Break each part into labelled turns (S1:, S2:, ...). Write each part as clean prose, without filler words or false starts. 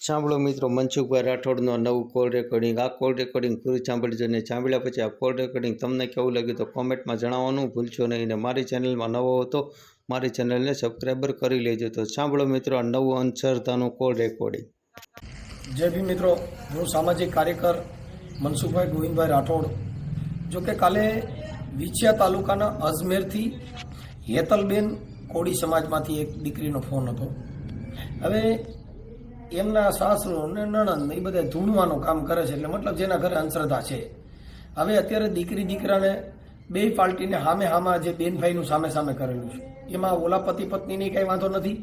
S1: સાંભળો મિત્રો, મનસુખભાઈ રાઠોડનો નવું કોલ રેકોર્ડિંગ. આ કોલ રેકોર્ડિંગ પૂરી સાંભળજો ને સાંભળ્યા પછી આ કોલ રેકોર્ડિંગ તમને કેવું લાગ્યું તો કોમેન્ટમાં જણાવવાનું ભૂલશો નહીં. ને મારી ચેનલમાં નવો હો તો મારી ચેનલને સબસ્ક્રાઈબર કરી લેજો. તો સાંભળો મિત્રો, આ નવું અંધશ્રદ્ધાનું કોલ રેકોર્ડિંગ.
S2: જય ભીમ મિત્રો, હું સામાજિક કાર્યકર મનસુખભાઈ ગોવિંદભાઈ રાઠોડ. જો કે કાલે વિછિયા તાલુકાના અજમેરથી હેતલબેન કોળી સમાજમાંથી એક દીકરીનો ફોન હતો. હવે એમના સાસુ અને નણંદ એ બધા ધૂણવાનું કામ કરે છે, એટલે મતલબ જેના ઘરે અંધશ્રદ્ધા છે. હવે અત્યારે દીકરી દીકરાને બે પાર્ટીને સામે હામાં જે બેનભાઈનું સામે સામે કરેલું છે, એમાં ઓલા પતિ પત્નીની કાંઈ વાંધો નથી,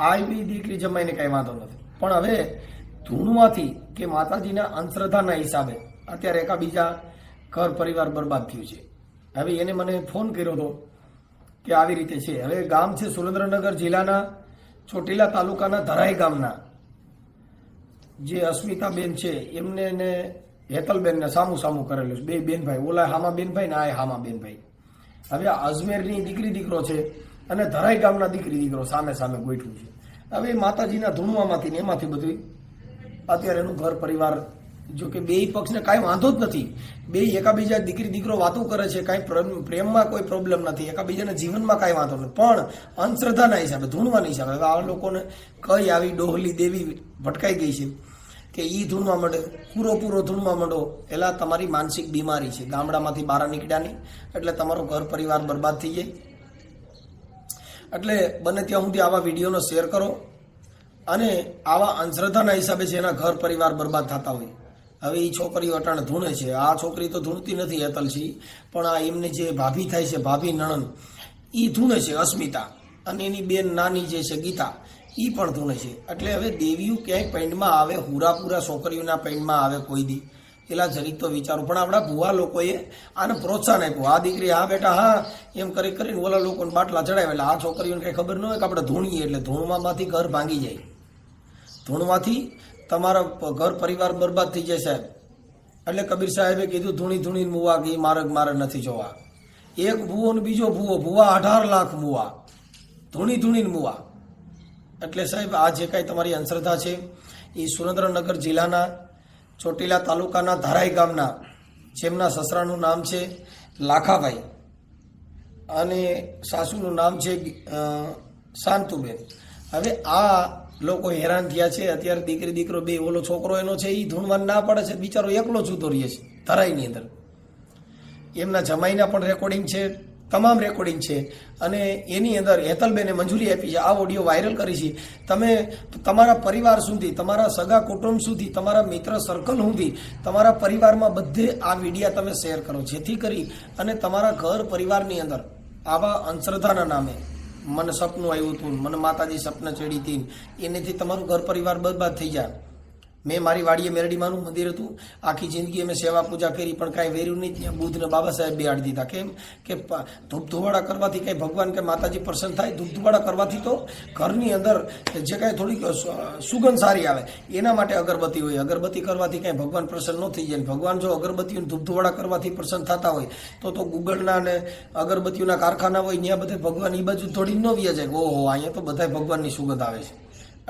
S2: આ બી દીકરી જમાઈને કાંઈ વાંધો નથી. પણ હવે ધૂણમાંથી કે માતાજીના અંધશ્રદ્ધાના હિસાબે અત્યારે એકાબીજા ઘર પરિવાર બરબાદ થયું છે. હવે એને મને ફોન કર્યો હતો કે આવી રીતે છે. હવે ગામ છે સુરેન્દ્રનગર જિલ્લાના ચોટીલા તાલુકાના ધરાઈ ગામના જે અસ્મિતાબેન છે, એમને ને હેતલબેનને સામું સામું કરેલું છે. બે બેનભાઈ, ઓલા હામા બેનભાઈ ને આ હામા બેનભાઈ. હવે અજમેરની દીકરી દીકરો છે અને ધરાઈ ગામના દીકરી દીકરો સામે સામે ગોઠવું છે. હવે માતાજીના ધૂણવામાંથી ને એમાંથી બધું અત્યારે એનું ઘર પરિવાર, જો કે બે પક્ષને કાંઈ વાંધો જ નથી, બે એકાબીજા દીકરી દીકરો વાતો કરે છે, કાંઈ પ્રેમમાં કોઈ પ્રોબ્લેમ નથી, એકાબીજાના જીવનમાં કાંઈ વાંધો નથી. પણ અંધશ્રદ્ધાના હિસાબે, ધૂણવાના હિસાબે હવે આ લોકોને કઈ આવી ડોહલી દેવી ભટકાઈ ગઈ છે કે ઈ ધૂણવા માંડે, પૂરો ધૂણવા માંડો. એલા તમારી માનસિક બીમારી છે, ગામડામાંથી બહાર નીકળ્યા નહીં એટલે તમારો ઘર પરિવાર બરબાદ થઈ જાય. એટલે બને ત્યાં સુધી આવા વિડીયોનો શેર કરો. અને આવા અંધશ્રદ્ધાના હિસાબે છે એના ઘર પરિવાર બરબાદ થતા હોય. હવે એ છોકરીઓ અટાણે ધૂણે છે, આ છોકરી તો ધૂણતી નથી હેતલસી, પણ આ એમને જે ભાભી થાય છે, ભાભી નણંદ, એ ધૂણે છે અસ્મિતા, અને એની બેન નાની જે છે ગીતા, એ પણ ધૂણે છે. એટલે હવે દેવીઓ ક્યાંય પેન્ડમાં આવે, હુરાપુરા છોકરીઓના પેન્ડમાં આવે કોઈ દી, એલા જરીક તો વિચારો. પણ આપણા ભુવા લોકોએ આને પ્રોત્સાહન આપ્યું. આ દીકરી હા બેટા હા એમ કરી કરીને ઓલા લોકોને બાટલા ચડાવે. એટલે આ છોકરીઓને કંઈ ખબર ન હોય કે આપણે ધૂણીએ એટલે ધૂણમાંથી ઘર ભાંગી જાય, ધૂણમાંથી તમારા ઘર પરિવાર બરબાદ થઈ જાય સાહેબ. એટલે કબીર સાહેબે કીધું ધૂણી મુવા કે મારે નથી જોવા. એક ભૂવો ને બીજો ભૂવા 18 લાખ મુવા, ધૂણી મુવા. એટલે સાહેબ આ જે કાંઈ તમારી અંધશ્રદ્ધા છે એ સુરેન્દ્રનગર જિલ્લાના ચોટીલા તાલુકાના ધરાઈ ગામના, જેમના સસરાનું નામ છે લાખાભાઈ અને સાસુનું નામ છે શાંતુબેન. હવે આ લોકો હેરાન થયા છે. અત્યારે દીકરી દીકરો બે, ઓલો છોકરો એનો છે એ ધૂણવાન ના પડે છે, બિચારો એકલો જુદો રહે છે ધરાઈની અંદર. એમના જમાઈના પણ રેકોર્ડિંગ છે, તમામ રેકોર્ડિંગ છે. અને એની અંદર હેતલબેને મંજૂરી આપી છે, આ ઓડિયો વાયરલ કરી છે. તમે તમારા પરિવાર સુધી, તમારા સગા કુટુંબ સુધી, તમારા મિત્ર સર્કલ સુધી, તમારા પરિવારમાં બધે આ વિડીયા તમે શેર કરો, જેથી કરી અને તમારા ઘર પરિવારની અંદર આવા અંધશ્રદ્ધાના નામે મને સપનું આવ્યું હતું, મને માતાજી સપના ચડી હતી, એનેથી તમારું ઘર પરિવાર બરબાદ થઈ જાય. મેં મારી વાડીએ મેરડીમાનું મંદિર હતું, આખી જિંદગી અમે સેવા પૂજા કરી, પણ કાંઈ વેર્યું નહીં. ત્યાં બુદ્ધને બાબા સાહેબ બેહાડી દીધા. કેમ કે ધૂપ ધુવાડા કરવાથી કાંઈ ભગવાન કે માતાજી પ્રસન્ન થાય? ધૂપ ધુવાડા કરવાથી તો ઘરની અંદર જે કાંઈ થોડીક સુગંધ સારી આવે એના માટે અગરબત્તી હોય. અગરબત્તી કરવાથી કાંઈ ભગવાન પ્રસન્ન ન થઈ જાય. ભગવાન જો અગરબત્તીઓ ધૂપ ધુવાડા કરવાથી પ્રસન્ન થતા હોય તો ગુગળના અને અગરબત્તીઓના કારખાના હોય, ત્યાં બધા ભગવાન એ બાજુ થોડી ન વ્યા જાય. ઓહો, અહીંયા તો બધા ભગવાનની સુગંધ આવે છે.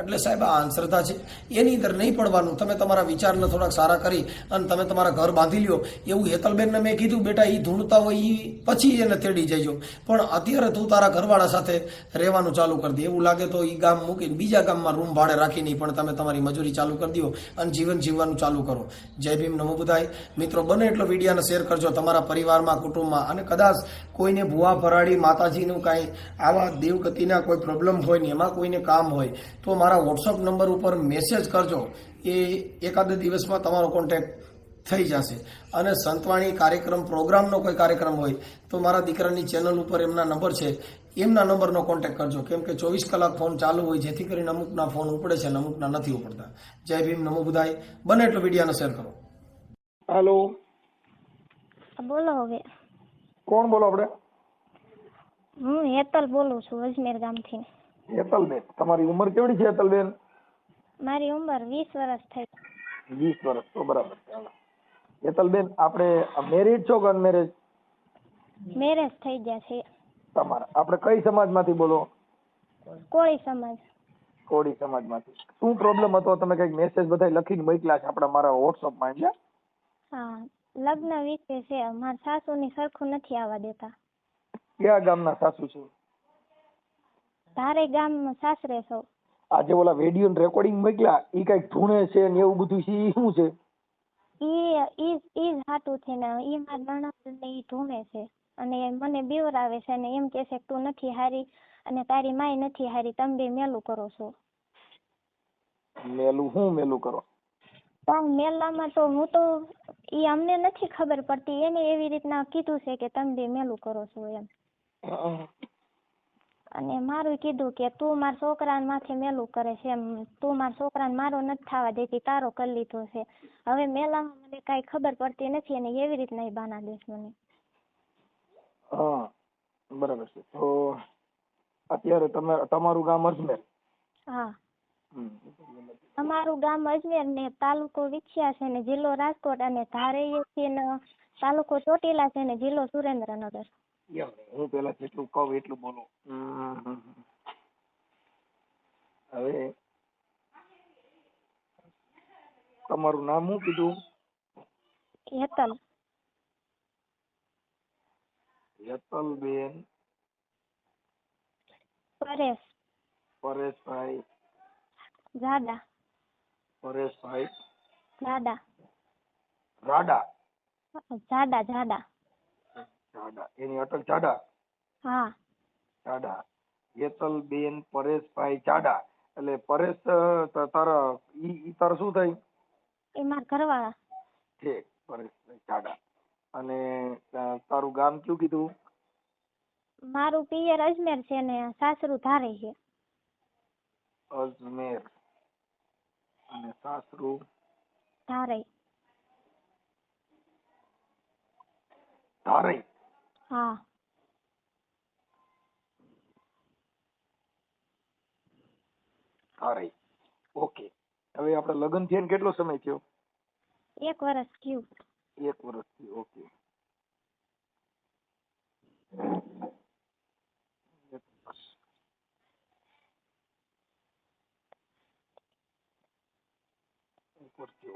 S2: એટલે સાહેબ આ અંધશ્રદ્ધા છે, એની અંદર નહીં પડવાનું. તમે તમારા વિચારને થોડાક સારા કરી અને તમે તમારા ઘર બાંધી લ્યો. એવું હેતલબેનને મેં કીધું, બેટા એ ધૂણતા હોય એ પછી એને તેડી જઈજો, પણ અત્યારે તું તારા ઘરવાળા સાથે રહેવાનું ચાલુ કરી દે. એવું લાગે તો એ ગામ મૂકીને બીજા ગામમાં રૂમ ભાડે રાખી નહીં, પણ તમે તમારી મજૂરી ચાલુ કરી દો અને જીવન જીવવાનું ચાલુ કરો. જય ભીમ, નમો બુધાય. મિત્રો, બને એટલો વિડીયોને શેર કરજો તમારા પરિવારમાં, કુટુંબમાં. અને કદાચ કોઈને ભુવા ભરાડી માતાજીનું કાંઈ આવા દેવગતિના કોઈ પ્રોબ્લેમ હોય ને એમાં કોઈને કામ હોય તો મારા વોટ્સઅપ નંબર ઉપર મેસેજ કરજો. એ એકાદ દિવસમાં તમારો કોન્ટેક્ટ થઈ જશે. અને સંતવાણી કાર્યક્રમ, પ્રોગ્રામનો કોઈ કાર્યક્રમ હોય તો મારા દીકરાની ચેનલ ઉપર એમના નંબર છે, એમના નંબરનો કોન્ટેક્ટ કરજો. કેમ કે 24 કલાક ફોન ચાલુ હોય, જેથી કરીને અમુકના ફોન ઉપડે છે અને અમુકના નથી ઉપડતા. જય ભીમ, નમો બુધાય. બને એટલો વિડીયોને શેર કરો.
S3: હેલો,
S4: બોલો. હવે
S3: કોણ બોલો? આપણે
S4: હું હેતલ બોલું છું, અજમેર ગામથી.
S3: હેતલબેન, તમારી ઉંમર કેવડી છે હેતલબેન?
S4: મારી ઉંમર 20 વર્ષ થઈ.
S3: 20 વર્ષ, તો બરાબર. હેતલબેન, આપણે મેરિડ છો કે અનમેરેજ?
S4: મેરેજ થઈ ગયા છે.
S3: તમારા આપણે કઈ સમાજમાંથી બોલો?
S4: કોળી સમાજ.
S3: કોળી સમાજમાંથી. શું પ્રોબ્લેમ હતો? તમે કઈક મેસેજ બધા લખીને મોકલ્યા છે આપણા મારા વોટ્સઅપમાં છે?
S4: હા, લગ્ન વિશે છે. મારા સાસુની સરખું નથી આવવા દેતા.
S3: કયા ગામના સાસુ છે?
S4: ધારે ગામ સાસરે સૌ.
S3: આજે ઓલા વિડીયો રેકોર્ડિંગ મોકલ્યા ઈ કઈક ધૂણે છે ને એવું બધું છે, ઈ શું છે?
S4: ઈ જ હાટું છે ને, ઈ મારા નણંદ ને ઈ ઢૂંઢે છે અને મને બીવરાવે છે ને એમ કે છે કે તું નથી હારી અને તારી માય નથી હારી, તમે બે મેલું કરો છો.
S3: મેલું હું મેલું કરો?
S4: પણ મેલામાં તો હું તો ઈ અમને નથી ખબર પડતી, એને એવી રીતના કીધું છે કે તમે બે મેલું કરો છો એમ. અને મારું કીધું કે તું મારા છોકરાને માથે મેલું કરે છે એમ, તું મારા છોકરાને મારો નથી થવા દેતી, તારો કરી લીધો છે. હવે મેલામાં મને કાંઈ ખબર પડતી નથી અને એવી રીતના ઈ બાના દેશ મને.
S3: હા, બરાબર છે. તો અત્યારે તમારું ગામ અજમેર?
S4: હા, અમારું ગામ અજમેર ને તાલુકો વિછિયા છે ને જિલ્લો રાજકોટ અને ધારેય છે ને તાલુકો ચોટીલા છે ને જિલ્લો સુરેન્દ્રનગર.
S3: હું પેલા જેટલું કહું એટલું બોલું. હવે તમારું નામ શું કીધું?
S4: હેતલ.
S3: હેતલબેન પરેશભાઈ
S4: જાડા.
S3: પરેશભાઈ
S4: જાડા.
S3: રાડા
S4: જાડા.
S3: જાડા એની અટક જાડા?
S4: હા.
S3: જાડા. હેતલબેન પરેશભાઈ જાડા. એટલે પરેશ તારા ઈ તારા શું થાય?
S4: એ મારા ઘરવાળા.
S3: ઠીક, પરેશભાઈ જાડા. અને તારું ગામ કયું કીધું?
S4: મારું પિયર અજમેર છે ને સાસરું ધારે છે.
S3: અજમેર અને સાસરું
S4: ધારે.
S3: ધારઈ?
S4: હા.
S3: ધારઈ. ઓકે. હવે આપણે લગ્ન થયા કેટલો સમય થયો?
S4: 1 વર્ષ થયું.
S3: 1 વર્ષથી. ઓકે.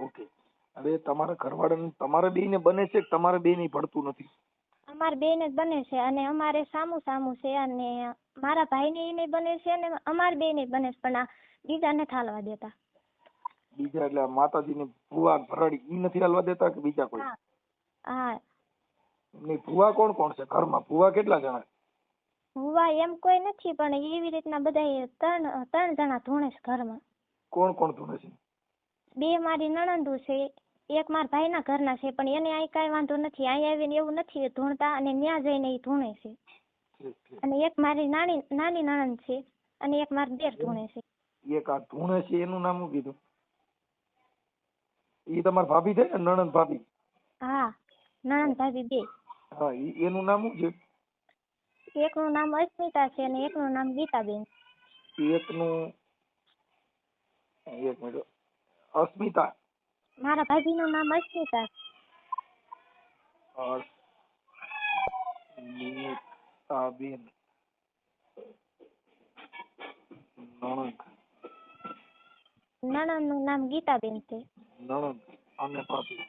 S3: ઓકે. હવે તમારા ઘરવાળાને તમારા બેયને બને છે કે તમારા બેયને ભળતું નથી?
S4: અમારે બેને જ બને છે અને અમારે સામું છે અને મારા ભાઈને એને બને છે અને અમારે બેને બને છે, પણ આ બીજા નથી હાલવા દેતા.
S3: બીજા એટલે માતાજીની ભુવા ભરાડી ઈ નથી હાલવા દેતા કે બીજા કોઈ?
S4: હા.
S3: નહીં, ભુવા કોણ કોણ છે ઘરમાં? ભુવા કેટલા જણા?
S4: ભુવા એમ કોઈ નથી, પણ એવી રીતના બધા ત્રણ જણા ધૂણે છે ઘરમાં.
S3: કોણ કોણ ધૂણે છે?
S4: 2 મારી નણંદુ છે, 1 મારા ભાઈના ઘરના છે, પણ એને અહીં કાંઈ વાંધો નથી, અહીં આવીને એવું નથી ધૂણતા અને ત્યાં જઈને એ ધૂણે છે. અને 1 મારી નાની નણંદ છે અને 1 મારા દેર ધૂણે છે.
S3: એક આ ધૂણે છે એનું નામ શું કીધું? ઈ તમારા ભાભી થાય ને, નણંદ ભાભી?
S4: હા, નણંદ ભાભી 2.
S3: હા, એનું નામ શું છે?
S4: એકનું નામ અસ્મિતા છે અને એકનું નામ ગીતાબેન.
S3: એકનું એક મિનિટ, અસ્મિતા?
S4: મારા ભાભીનું નામ અસ્મિતા.
S3: અસ્મિતાબેન
S4: નણંદનું નામ ગીતાબેન છે.
S3: નણંદ અને ભાભી.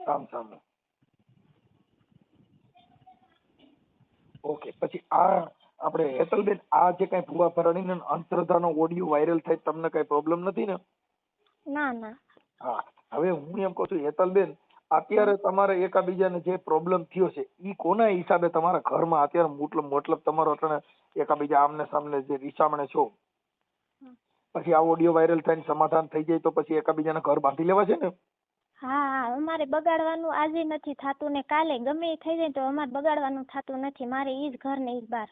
S3: સામ. ઓકે. પછી આ આપણે હેતલબેન આ જે કઈ ભુવા ભરાણીનો અંધશ્રદ્ધાનો ઓડિયો વાયરલ થાય તમને કઈ પ્રોબ્લેમ નથી ને?
S4: ના.
S3: હા. હવે હું એમ કહું છું હેતલબેન, અત્યારે તમારે એકાબીજાને જે પ્રોબ્લેમ થયો છે ઈ કોના હિસાબે તમારા ઘરમાં અત્યારે મતલબ તમારો અટાણે એકાબીજા આમને સામને જે રીસામણે છો, પછી આ ઓડિયો વાયરલ થઈને સમાધાન થઈ જાય તો પછી એકાબીજાના ઘર બાંધી લેવા છે ને?
S4: હા, અમારે બગાડવાનું આજે નથી થતું ને કાલે ગમે એ થઈ જાય તો અમારે બગાડવાનું થતું નથી. મારે ઈ જ ઘર ને ઈ જ બાર.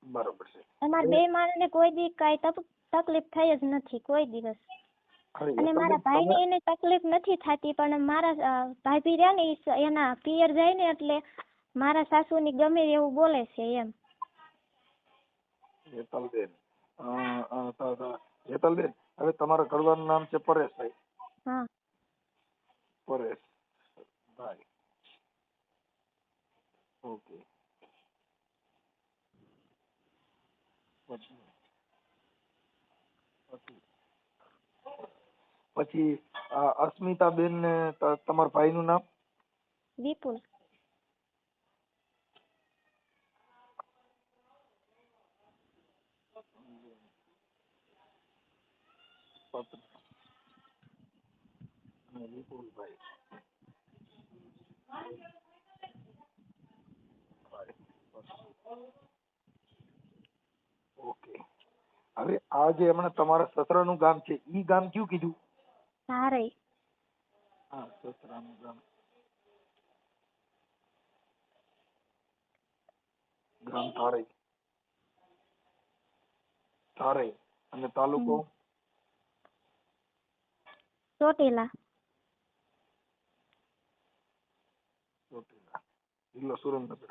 S3: બરોબર છે.
S4: અમારે 2 માણસને કોઈ દી કાંઈ તકલીફ થઈ જ નથી કોઈ દિવસ. અને મારા ભાઈને એને તકલીફ નથી થતી, પણ મારા ભાભી રહ્યા ને એના પિયર જાય ને એટલે મારા સાસુની ગમે એવું બોલે છે એમ.
S3: હેતલબેન, હવે તમારા ઘરવાળાનું નામ છે પરેશભાઈ?
S4: હા.
S3: પરેશભાઈ. ઓકે. પછી અસ્મિતાબેન ને તમારા ભાઈનું નામ?
S4: વિપુલ.
S3: વિપુલભાઈ. ઓકે. હવે આ જે હમણાં તમારા સસરાનું ગામ છે ઈ ગામ કયું કીધું?
S4: ધારઈ.
S3: હા, સસરાનું ગામ ધારઈ. ધારઈ. અને તાલુકો?
S4: ચોટીલા.
S3: ચોટીલા. જિલ્લો સુરેન્દ્રનગર.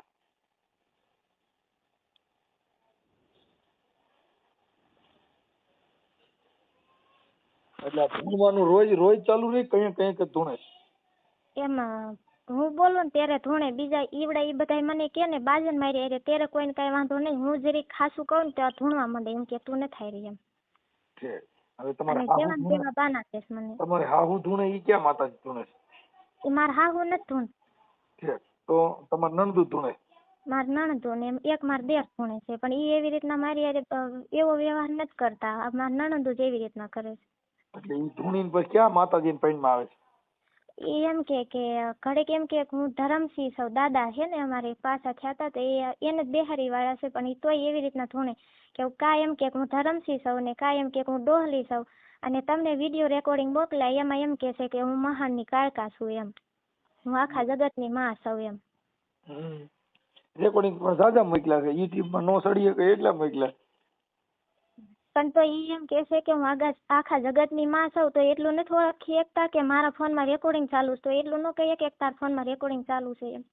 S3: એટલે ધૂણવાનું રોજ ચાલુ રહે કઈ કઈ ધૂણે?
S4: એમાં હું બોલું ને ત્યારે ધૂણે, બીજા ઈવડા ઈ બધા મને કે ને બાજન મારી અરે ત્યારે કોઈને કઈ વાંધો નહીં, હું જરી ખાસું કહું ને ત્યાં ધૂણવા માંડે એમ કે તું ન થાય રહી એમ.
S3: છે. હવે
S4: અને
S3: તમારે
S4: તેમાં બાના કેસ મને.
S3: તમારે હાહુ ધૂણે ઈ ક્યાં માતાજી ધૂણે છે?
S4: એ મારા હાહુ નથી ધૂણ.
S3: છે. તો તમારે નણદુ ધૂણે?
S4: મારા નણંદો ને એક મારા દેર ધૂણે છે, પણ ઈ એવી રીતના મારી હારે એવો વ્યવહાર નથી કરતા. મારા નણંદો જ એવી રીતના કરે છે.
S3: એટલે ઈ ધૂણીને પછી ક્યાં માતાજીને પૈણમાં આવે છે?
S4: એ એમ કે ઘડીક એમ કે હું ધરમસિંહ સૌ દાદા છે ને અમારે પાછા થયા હતા તો એને જ બેહારી વાળા છે, પણ એ તોય એવી રીતના ધૂણે કે કાંઈ એમ કે હું ધરમસિંહ સૌ ને કાંઈ એમ કે હું ડોહલી સૌ, અને તમને વિડીયો રેકોર્ડિંગ મોકલાય એમાં એમ કે છે કે હું મહાનની કાળકા છું એમ, હું આખા જગતની માં સૌ એમ.
S3: રેકોર્ડિંગ પણ જાજા મોકલ્યા છે, યુટ્યુબમાં નો સડીએ કે એટલા મોકલ્યા.
S4: પણ તો ઈ એમ કે છે કે હું આખા જગતની માં સૌ, તો એટલું નથી ઓળખી એકતા કે મારા ફોનમાં રેકોર્ડિંગ ચાલુ છે, તો એટલું ન કહીએ કે તારા ફોનમાં રેકોર્ડિંગ ચાલુ છે એમ.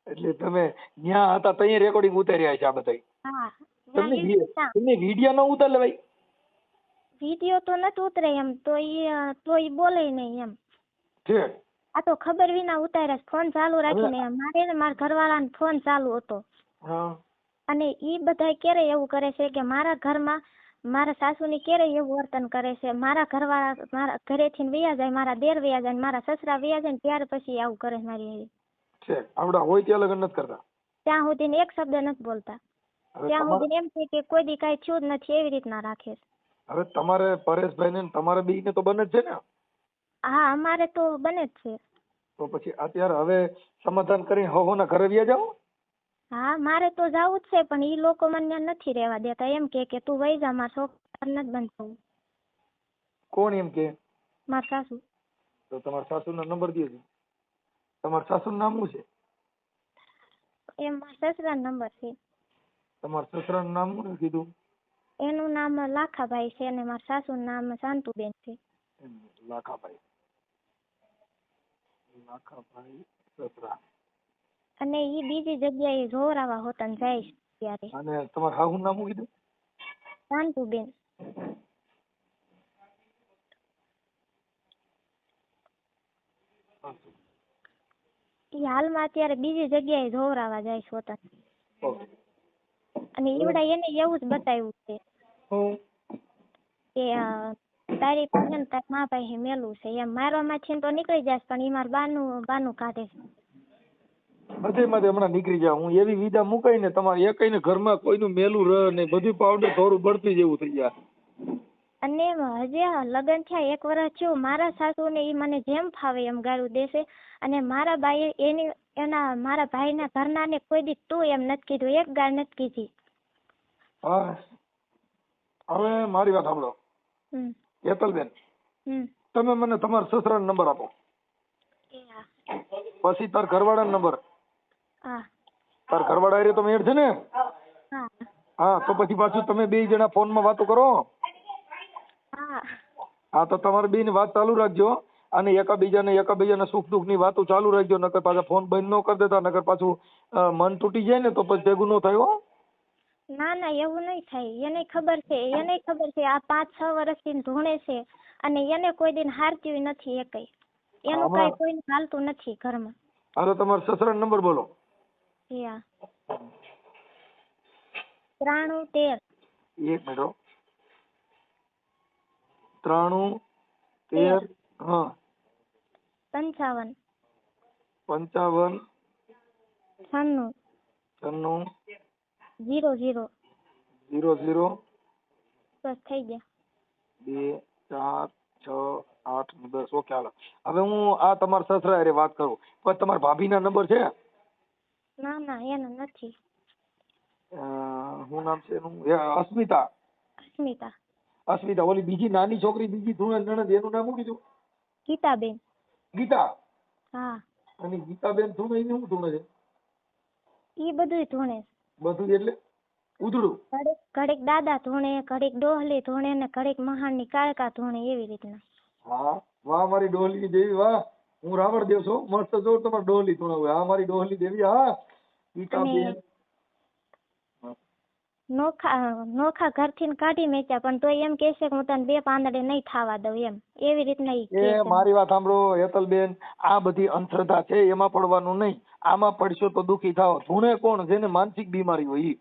S3: એટલે તમે ન્યા હતા તઈ રેકોર્ડિંગ ઉતાર્યા છે આ બધા?
S4: હા.
S3: તમને વિડિયો ન ઉતારે ભાઈ?
S4: વિડીયો તો નથી ઉતરે એમ, તો ઈ બોલે નહીં એમ.
S3: છે.
S4: આ તો ખબર વિના ઉતાર્યા, ફોન ચાલુ રાખીને એમ. મારે ને મારા ઘરવાળાનો ફોન ચાલુ હતો. અને ઈ બધા ક્યારે એવું કરે છે કે મારા ઘરમાં મારા સાસુની ક્યારે એવું વર્તન કરે છે, મારા ઘરવાળા મારા ઘરેથી વયા જાય, મારા દેર વયા જાય, મારા સસરા વયા જાય ને ત્યારે પછી આવું કરે મારી.
S3: છે આવડા હોય ત્યાં લગન નથી કરતા?
S4: ત્યાં સુધી એક શબ્દ નથી બોલતા, ત્યાં સુધી એમ છે કે કોઈ દી કાંઈ થયું જ નથી એવી રીતના રાખે છે.
S3: હવે તમારે પરેશભાઈ ને તમારે બે ને તો બને જ છે ને?
S4: હા, અમારે તો બને જ છે.
S3: તો પછી અત્યારે હવે સમાધાન કરીને હોના ઘરે વ્યા જાવ?
S4: હા, મારે તો જવું જ છે, પણ ઈ લોકો મને ત્યાં નથી રહેવા દેતા. એમ કે તું વઈ જા, મારા છોકરા નથી બંધ.
S3: કોણ એમ કે?
S4: મારા સાસુ.
S3: તો તમારા સાસુ નો નંબર દે. તમારા સાસુ નું નામ શું છે?
S4: એમ મારા સસરા નંબર છે.
S3: તમારા સસરા નું નામ શું કીધું?
S4: એનું નામ લાખાભાઈ છે અને મારા સાસુ નું નામ શાંતુબેન છે.
S3: લાખાભાઈ. લાખાભાઈ સસરા.
S4: અને ઈ બીજી જગ્યાએ જોરાવા હોતા ને જાય છે ત્યારે.
S3: અને તમારા હાહુ નામ શું કીધું?
S4: શાંતુબેન. ઈ હાલમાં અત્યારે બીજી જગ્યાએ જોરાવા જાય છે હોતા. અને ઈવડા એને એવું જ બતાવ્યું છે કે તારી પાસે ને તારી મા પાસે મેલું છે એમ. મારવામાંથી તો નીકળી જાય પણ ઈ મારા બાનું કાઢે છે.
S3: બધે માંથી હમણાં નીકળી જાય. હું એવી વિધા મુકાઈ ને તમારે એકઈ ને ઘરમાં કોઈનું મેલું રહ ને બધું પાવડર થોડું બળતી જેવું થઈ જાય.
S4: અને હજી લગ્ન થયા 1 વર્ષ થયું, મારા સાસુ ને ઈ મને જેમ ફાવે એમ ગાળું દેશે, અને મારા બાઈએ મારા ભાઈના ઘરના ને કોઈ દી તું એમ નથી કીધું, એક ગાળ નથી કીધી.
S3: હા, હવે મારી વાત સાંભળો હેતલબેન, તમે મને તમારા સસરાનો નંબર આપો, પછી તાર ઘરવાળાનો નંબર. તાર ઘરવાળા હારે તમે એડ છે ને? હા, તો પછી પાછું તમે 2 જણા ફોનમાં વાતો કરો. હા, તો તમારે 2 ની વાત ચાલુ રાખજો અને એકાબીજાને સુખ દુઃખ ની વાતો ચાલુ રાખજો, નકર પાછા ફોન બંધ ન કરી દેતા, નકર પાછું મન તૂટી જાય ને તો પછી ભેગું ન થાય.
S4: ના ના, એવું નહીં થાય. એને ખબર છે આ 5-6 વર્ષથી ધૂણે છે અને એને કોઈ દિન હારતી નથી એકઈ. એનું કાંઈ કોઈને ચાલતું નથી ઘરમાં.
S3: હાલો તમારા સસરાનો નંબર બોલો.
S4: યા 9313
S3: એક મિનિટ હો. 9313 હા
S4: 55
S3: 55
S4: 96
S3: 96
S4: 00.
S3: 00
S4: બસ થઈ ગયા.
S3: 2 4 6 8 10. ઓકે હાલો. હવે હું આ તમારા સસરા હારે વાત કરું. પણ તમારા ભાભીના નંબર છે?
S4: ના ના એનો નથી.
S3: શું નામ છે એનું? અસ્મિતા.
S4: અસ્મિતા.
S3: અસ્મિતા. ઓલી બીજી નાની છોકરી બીજી ધૂણેજ નણંદ એનું નામ શું કીધું?
S4: ગીતાબેન.
S3: ગીતા.
S4: હા
S3: અને ગીતાબેન ધૂણે એની શું ધૂણે છે?
S4: ઈ બધું ધૂણે.
S3: બધું એટલે ઉધડું?
S4: ઘડીક દાદા ધૂણે, ઘડીક ડોહલી ધૂણે ને ઘડીક મહાનની કાળકા ધૂણે એવી રીતના.
S3: હા વાહ મારી ડોહલી દેવી વાહ. હું રાવણ દેવ છું મસ્ત જો તમારે ડોહલી ધૂણે હોય. હા મારી ડોહલી દેવી હા. ગીતાબેન
S4: નોખા ઘરથી કાઢી મેચ્યા પણ તોય એમ કહે છે કે હું તને 2 પાંદડે નહીં થાવા દઉં એમ એવી રીતના ઈ કહે
S3: એ
S4: છે.
S3: મારી વાત સાંભળો હેતલબેન, આ બધી અંધશ્રદ્ધા છે એમાં પડવાનું નહીં. આમાં પડશો તો દુખી થાવ. ધૂણે કોણ? જેને માનસિક બીમારી હોય ઈ.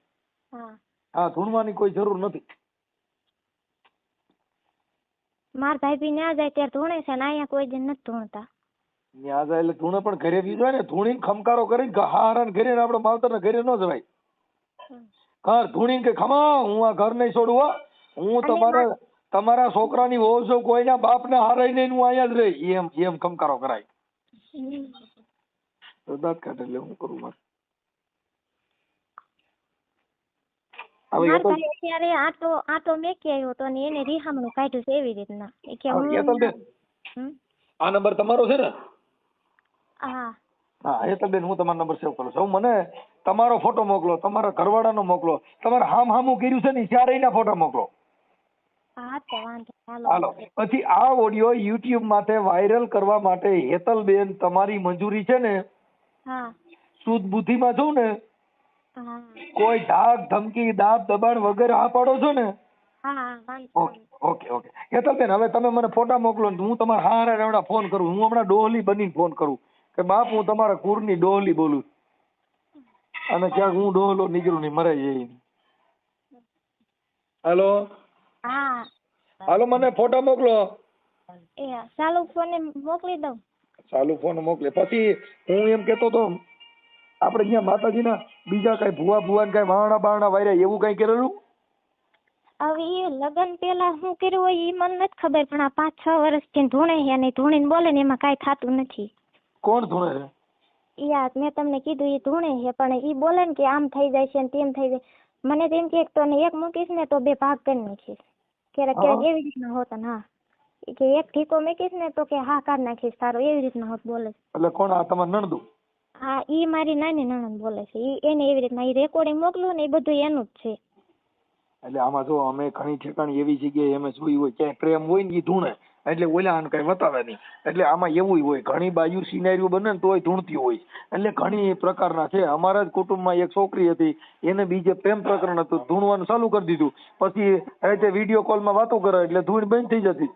S4: હા
S3: હા ધૂણવાની કોઈ જરૂર નથી.
S4: માર ભાઈ ન્યા જાય ત્યારે ધૂણે છે ને અહીંયા કોઈ દિન નથી ધૂણતા.
S3: ન્યા જાય એટલે ધૂણે પણ ઘરે બી જાય ને. ધૂણીને ખમકારો કરીને હારા ઘરે આપણે માવતરના ઘરે ન જવાય. ઘર ધૂણીને કે ખમા હું આ ઘર નહીં છોડું હો. હું તમારા છોકરાની વહુ છું. કોઈના બાપને હારાઈ નહીં હું અહીંયા જ રહી. એમ ખમકારો કરાય. દાંત કાઢે એટલે હું કરું મારે.
S4: માર ભાઈ અત્યારે આટો મેકી આવ્યો તો ને એને રીહામણું કાઢ્યું છે એવી રીતના. એ કે હું
S3: આ નંબર તમારો છે ને?
S4: હા
S3: હા હેતલબેન હું તમારો નંબર સેવ કરું છું. મને તમારો ફોટો મોકલો, તમારા ઘરવાળાનો મોકલો, તમારે હામું કર્યું છે ને ચારેયના ફોટા મોકલો.
S4: હા તો વાંધો
S3: હાલો. પછી આ ઓડિયો યુટ્યુબ માટે વાયરલ કરવા માટે હેતલબેન તમારી મંજૂરી છે ને?
S4: હા
S3: શુદ્ધ બુદ્ધિમાં છું ને?
S4: હા
S3: કોઈ ધાક ધમકી દાબ દબાણ વગર આ પાડો છો ને?
S4: હા વાંધો
S3: ઓકે હેતલબેન હવે તમે મને ફોટા મોકલો ને હું તમારા હારે હમણાં ફોન કરું. હું હમણાં ડોહલી બનીને ફોન કરું કે બાપ હું તમારા કુરની ડોહલી બોલું અને ક્યાંક હું ડોહલો નીકળું નહીં મરાઈ જઈ. હાલો
S4: હા
S3: હાલો મને ફોટા મોકલો.
S4: એ ચાલુ ફોને મોકલી દઉં.
S3: ચાલુ ફોન મોકલે. પછી હું એમ કેતો તો આપણે અહીંયા માતાજીના બીજા કઈ ભુવા કઈ વાહણા બારણા વાયરા એવું કઈ કરેલું?
S4: હવે એ લગ્ન પેલા શું કર્યું હોય એ મને નથી ખબર પણ આ 5-6 વર્ષથી ધૂણે છે અને ધૂણીને બોલે ને એમાં કાંઈ થતું નથી.
S3: કોણ ધૂણે છે?
S4: યાર મેં તમને કીધું એ ધૂણે છે પણ એ બોલે ને કે આમ થઈ જાય છે ને તેમ થઈ જાય. મને તેમ કે તો એક મૂકીશ ને તો 2 ભાગ કરી નાખીશ. ક્યારેક એવી રીતના હોતા ને. હા કે એક ઠીકો મૂકીશ ને તો કે હા કાઢ નાખીશ તારો એવી રીતના હોત બોલે.
S3: એટલે કોણ આ તમારું નણદું?
S4: હા ઈ મારી નાની નણંદ બોલે છે. એને એવી રીતના એ રેકોર્ડિંગ મોકલું ને એ બધું એનું જ છે.
S3: એટલે આમાં જો અમે ઘણી ઠેકાણી એવી જગ્યાએ અમે જોઈ હોય ક્યાંય પ્રેમ હોય ને એ ધૂણે એટલે ઓલા કઈ બતાવે નહીં. એટલે આમાં એવું હોય ઘણી બાજુ સિનારીઓ બને ને તોય ધૂણતી હોય. એટલે ઘણી પ્રકારના છે. અમારા જ કુટુંબમાં એક છોકરી હતી એને બીજે પ્રેમ પ્રકરણ હતું ધૂણવાનું ચાલુ કરી દીધું. પછી રીતે વિડીયો કોલમાં વાતો કરે એટલે ધૂણ બંધ થઈ જતી.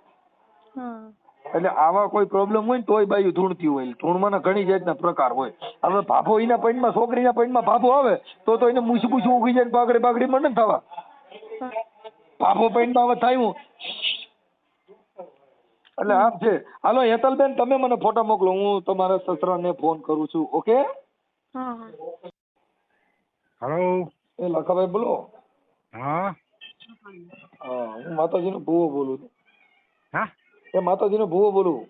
S3: એટલે આવા કોઈ પ્રોબ્લેમ હોય ને તોય બાયું ધૂણતી હોય. ધૂણવાના ઘણી જાતના પ્રકાર હોય. હવે ભાભો એના પૈણમાં છોકરીના પૈણમાં ભાભો આવે તો એને મૂછું ઉગી જાય પાઘડી મને થવા ભાભો પૈણમાં હવે થાય. એટલે આમ છે. હાલો હેતલબેન તમે મને ફોટા મોકલો. હું તમારા સસરાને ફોન કરું છું. ઓકે
S5: હેલો
S3: એ લખાભાઈ બોલો.
S5: હા
S3: હું માતાજીનો ભૂવો બોલું છું.
S5: હા
S3: એ માતાજીનો ભૂવો બોલું.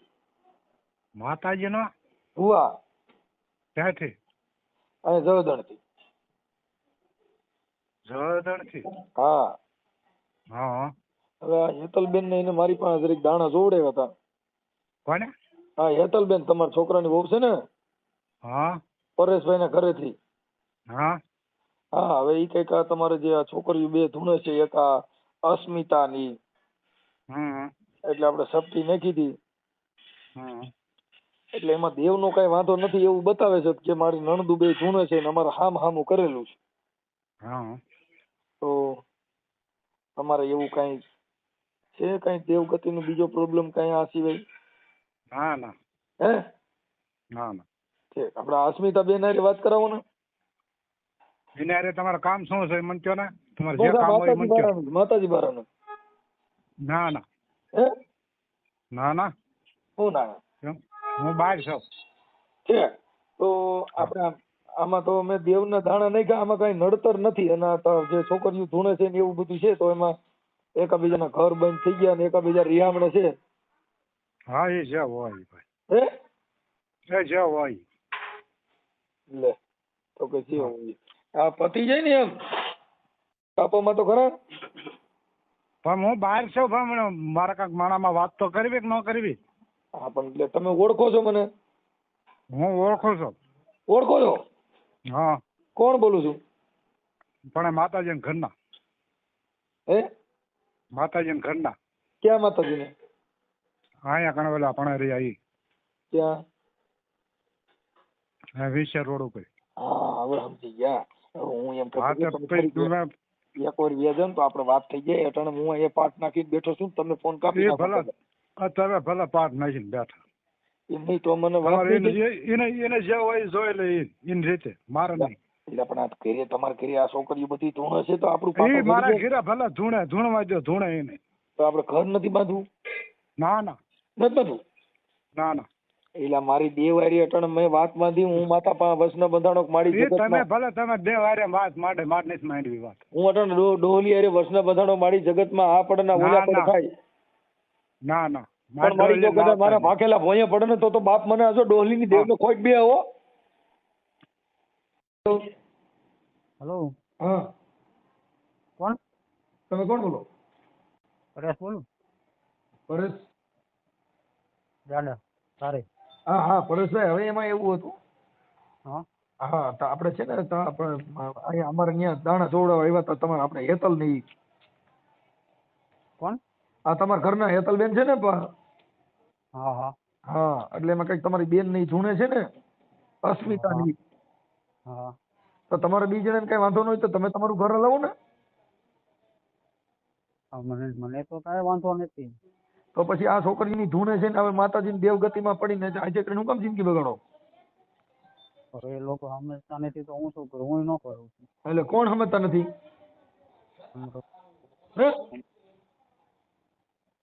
S5: માતાજીનો
S3: ભૂવા
S5: ક્યાંથી?
S3: અને જવદણથી.
S5: જળદણથી?
S3: હા
S5: હા
S3: હવે આ હેતલબેન ને એને મારી પાસે જરીક દાણા જોવડાવ્યા હતા.
S5: કોને?
S3: હા હેતલબેન તમારા છોકરાની વહુ છે ને?
S5: હા
S3: પરેશભાઈ ના ઘરેથી.
S5: હા
S3: હા હવે ઈ કઈક આ તમારે જે આ છોકરીઓ 2 ધૂણે છે એક આ અસ્મિતા ની એટલે આપણે સપટી નાખી હતી. એટલે એમાં દેવનો કઈ વાંધો નથી એવું બતાવે છે કે મારી નણદુ 2 ધૂણે છે ને અમારે હામું કરેલું છે. તો તમારે એવું કઈ છે કઈ દેવગતિ નો બીજો પ્રોબ્લેમ કઈ આ સિવાય?
S5: ના ના
S3: હે
S5: ના ના
S3: ઠીક આપણે અસ્મિતા બેન હારે વાત કરાવો ને.
S5: એને હારે તમારે કામ શું છે એ મને કહો ને. તમારે જે કામ હોય એ મને કહો.
S3: માતાજી બારાનું.
S5: ના ના
S3: હે
S5: ના ના
S3: શું ના
S5: કેમ? હું બહાર છું.
S3: છે તો આપણે આમાં તો મેં દેવના દાણા નહીં ગયા, આમાં કઈ નડતર નથી. અને જે છોકરીઓ ધૂણે છે ને એવું બધું છે, તો એમાં એકાબીજાના ઘર બંધ થઈ ગયા ને એકાબીજા રિયામણે છે.
S5: હા એ જે હોય ભાઈ,
S3: હે
S5: એ જે હોય.
S3: લે તો કે જે હોય આ પતી જાય ને એમ કાપોમાં તો ખરા.
S5: પણ હું બહાર છું. પણ મારા કાંઈક માણામાં વાત તો કરવી કે ન કરવી?
S3: હા પણ એટલે તમે ઓળખો છો મને?
S5: હું ઓળખું છું.
S3: ઓળખો છો?
S5: હા
S3: કોણ બોલું છું?
S5: પણ એ માતાજીના ઘરના.
S3: હે
S5: માતાજીના ઘરના.
S3: ક્યાં માતાજીને?
S5: અહીંયા કણવેલા પણ રહ્યા એ
S3: ક્યાં?
S5: વિશે રોડ ઉપર.
S3: હા હવે સમજી ગયા. હવે હું એમ
S5: હા
S3: કહું
S5: તો
S3: છું
S5: પછી
S3: તમે
S5: તમે
S3: એક વાર વ્યાજ ને તો આપણે વાત થઈ જાય. એટલે હું અહીંયા પાઠ નાખીને બેઠો છું, તમે ફોન કાપી
S5: એ
S3: નાખો.
S5: ભલે તમે ભલે પાઠ નાખીને બેઠા.
S3: એમ નહીં તો મને વાત
S5: તમારે
S3: નહીં થઈ.
S5: એને જે હોય એ જોઈ લે એની રીતે, મારે નહીં.
S3: એટલે પણ આ ઘરે તમારે ઘરે આ છોકરીઓ બધી ધૂણે છે તો આપણું
S5: એ
S3: પાછું
S5: મારા
S3: ભરી જાય.
S5: ઘેરા ભલે ધૂણવા દો, ધૂણે એને.
S3: તો આપણે ઘર નથી બાંધવું?
S5: ના ના
S3: નથી બાંધવું?
S5: ના ના
S3: એટલે મારી દેવારી અટણ મેં વાત બાંધી. હું માતા પાસે વસના બંધાણો મારી
S5: એ તમે
S3: જગતમાં
S5: ભલે તમે બે વારે વાત માટે નથી માંડવી વાત.
S3: હું અટણ ડોહલી અરે વસના બંધાણો મારી જગતમાં આ પડે ના ઓલા પડે થાય.
S5: ના ના
S3: પણ મારી જો કદાચ મારા ભાખેલા ભોંયે પડે ને તો બાપ મને આજો ડોહલીની દેવને ખોટ બે આવો.
S5: હેલો
S3: હા
S5: કોણ?
S3: તમે કોણ બોલો?
S5: પરેશ બોલું.
S3: પરેશ?
S5: દાદા સારે.
S3: હા હા પરેશભાઈ, હવે એમાં એવું હતું.
S5: હા
S3: હા તો આપણે છે ને તો આપણે અહીંયા અમારે અહીંયા દાણા જોવડાવવા આવ્યા હતા તમારે આપણે હેતલ ની.
S5: કોણ?
S3: આ તમારા ઘરના હેતલબેન છે ને
S5: હા હા
S3: હા એટલે એમાં કઈક તમારી બેન ની ધૂણે છે ને અસ્મિતાની.
S5: હા
S3: તો તમારે બી જણાને કઈ વાંધો ન હોય તો તમે તમારું ઘર હલાવો ને.
S5: મને તો કાંઈ વાંધો નથી.
S3: તો પછી આ છોકરીની ધૂણે છે ને હવે માતાજીની દેવગતિમાં પડીને આજે કરીને હું કામ જિંદગી બગાડો?
S5: એ લોકો સમજતા નથી તો હું શું કરું? હું ન કરું.
S3: એટલે કોણ સમજતા નથી? હે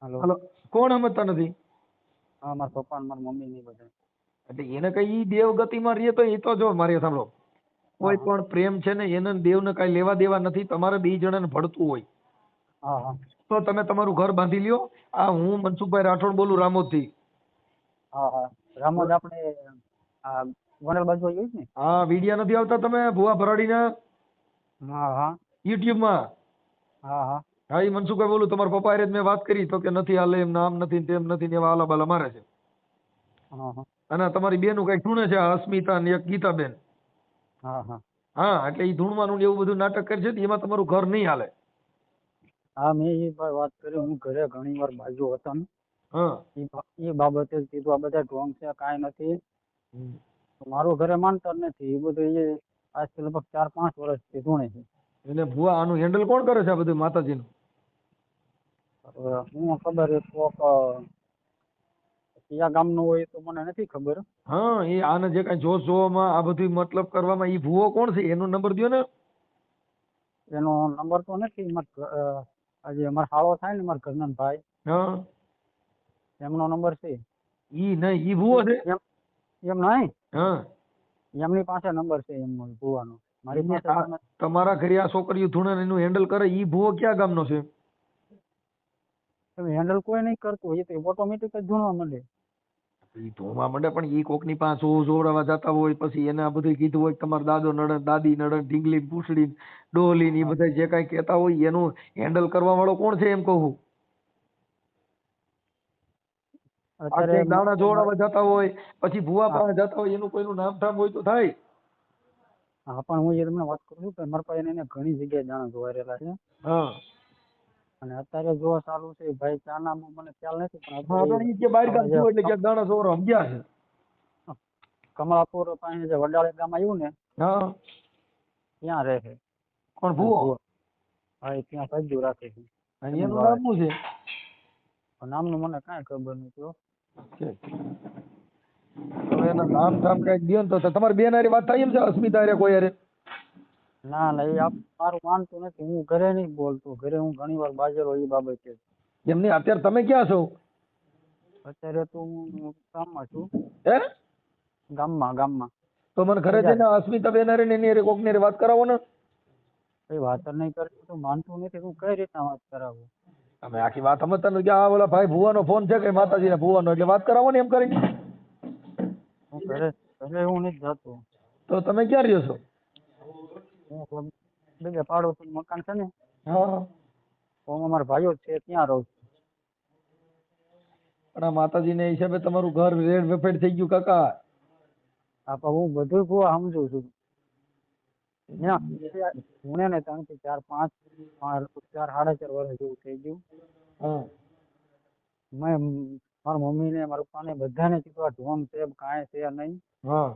S5: હેલો
S3: હલો કોણ સમજતા નથી?
S5: હા મારા પપ્પા ને મારા મમ્મી ને બધા.
S3: એટલે એને કઈ ઈ દેવગતિમાં રહીએ તો એ તો જો મારી સાંભળો, કોઈ પણ પ્રેમ છે ને એને દેવને કઈ લેવા દેવા નથી. તમારે બે જણાને ભળતું હોય
S5: હા હા
S3: તો તમે તમારું ઘર બાંધી લ્યો. આ હું મનસુખભાઈ રાઠોડ બોલું રામોદ થી.
S5: હા હા રામોદ આપણે આ ગોંડલ બાજુ આવ્યું ને?
S3: હા વિડિયા નથી આવતા તમે ભુવા ભરાડીના
S5: હા હા
S3: યુટ્યુબમાં?
S5: હા હા
S3: હા એ મનસુખભાઈ બોલું. તમારા પપ્પા હારે જ મેં વાત કરી તો કે નથી હાલે એમ, નામ નથી તેમ નથી ને એવા આલા બાલા મારે છે.
S5: હા હા
S3: અને તમારી બેનું કઈક ધૂણે છે અસ્મિતા ને એક ગીતાબેન.
S5: હા હા
S3: હા એટલે એ ધૂણવાનું ને એવું બધું નાટક કરે છે તો એમાં તમારું ઘર નહીં હાલે.
S5: હા મેં એ વાત કરી. હું ઘરે ઘણી વાર બાજુ હતો ને
S3: હા
S5: એ બાબતે જ કીધું આ બધા ઢોંગ છે કાંઈ નથી. મારું ઘરે માનતા જ નથી. એ બધું એ આજથી લગભગ 4-5 વર્ષથી ધૂણે છે.
S3: એને ભુવા આનું હેન્ડલ કોણ કરે છે આ બધું માતાજીનું?
S5: હવે હું ખબર એ કોક કયા ગામનું હોય તો મને નથી ખબર.
S3: હા એ આને જે કઈ જોશ જોવામાં આ બધું મતલબ કરવામાં એ ભુવો કોણ છે એનો નંબર દ્યો ને.
S5: એનો નંબર તો નથી. આજે અમારો હાળો થાય ને મારા ઘરના ભાઈ,
S3: હા
S5: એમનો નંબર છે.
S3: ઈ નહીં ઈ ભુવો છે.
S5: એમ નહીં,
S3: હા
S5: એમની પાસે નંબર છે એમનો ભુવાનો. મારી પાસે તો નથી.
S3: તમારા ઘરે આ છોકરીઓ ધૂણે એનું હેન્ડલ કરે ઈ ભુવો ક્યાં ગામનો છે?
S5: તમે હેન્ડલ કોઈ નહીં કરતું હોય તો ઓટોમેટિક જ ધૂણવા માંડે.
S3: ઈ ધૂણવા માંડે પણ ઈ કોકની પાસે જોવડાવવા જતા હોય પછી એને આ બધું કીધું હોય તમારા દાદો નડન દાદી નડન ઢીંગલી પૂછડી ડોહલી ને એ બધા જે કઈ કહેતા હોય એનું હેન્ડલ કરવા વાળો કોણ છે એમ કહું? આ
S5: અત્યારે
S3: ક્યાંક દાણા જોવડાવવા જતા હોય પછી ભુવા પાસે જતા હોય એનું કોઈનું નામ ઠામ હોય તો થાય.
S5: હા પણ હું એ તમને વાત કરું છું કે મારા પાસે એને ઘણી જગ્યાએ દાણા જોવાયેલા છે.
S3: હા
S5: અને અત્યારે જોવા ચાલુ છે ભાઈ ક્યાં નામ મને ખ્યાલ નથી. પણ
S3: હા તો ઈ કે બહાર ગામ થયું એટલે ક્યાંક દાણા જોવડાવવા ગયા છે.
S5: કમળાપુર પાસે જે વડાળી ગામ આવ્યું ને
S3: હા
S5: ત્યાં રહે છે.
S3: કોણ ભુવો?
S5: હા એ ત્યાં સજ્જુ રાખે છે.
S3: અને એનું નામ શું છે?
S5: નામનું મને કાંઈ ખબર નથી.
S3: હવે એના નામ ધામ કઈક દો ને તો તમારી બેન હારે વાત થાય એમ છે અસ્મિતા હારે કોઈ હારે?
S5: ના ના એ મારું માનતું નથી. હું ઘરે નહીં બોલતો. ઘરે હું ઘણી વાર બાજેલો એ બાબતે.
S3: એમ નહીં, અત્યારે તમે ક્યાં છો?
S5: અત્યારે તો હું ગામમાં છું.
S3: હે?
S5: ગામમાં.
S3: તો મને ઘરે જઈને અસ્મિતા બેન હારે ને એની હારે કોકની હારે વાત કરાવો ને.
S5: કઈ વાત જ નહીં કરતો તો માનતું નથી. હું કઈ રીતના વાત કરાવું?
S3: તમે આખી વાત સમજતા નથી કે આ ઓલા ભાઈ ભુવાનો ફોન છે કે માતાજીના ભુવાનો, એટલે વાત કરાવો ને એમ કરીને.
S5: હું ઘરે હું નથી જતો.
S3: તો તમે ક્યાં રહ્યો છો?
S5: હું બીજા પાડોશી મકાન છે ને,
S3: હા,
S5: હું અમારા ભાઈઓ છે ત્યાં રહું છું.
S3: પણ આ માતાજીના હિસાબે તમારું ઘર રેડ વેફેડ થઈ ગયું કાકા.
S5: હા પણ હું બધું ભૂવા સમજુ છું. હું ને 3 થી 4 5 4 સાડા 4 વર્ષ જેવું થઈ ગયું.
S3: હા,
S5: મેં મારા મમ્મી ને મારા પપ્પા ને બધાને કીધું આ ઢોંગ છે કાંઈ છે નહીં.
S3: હા,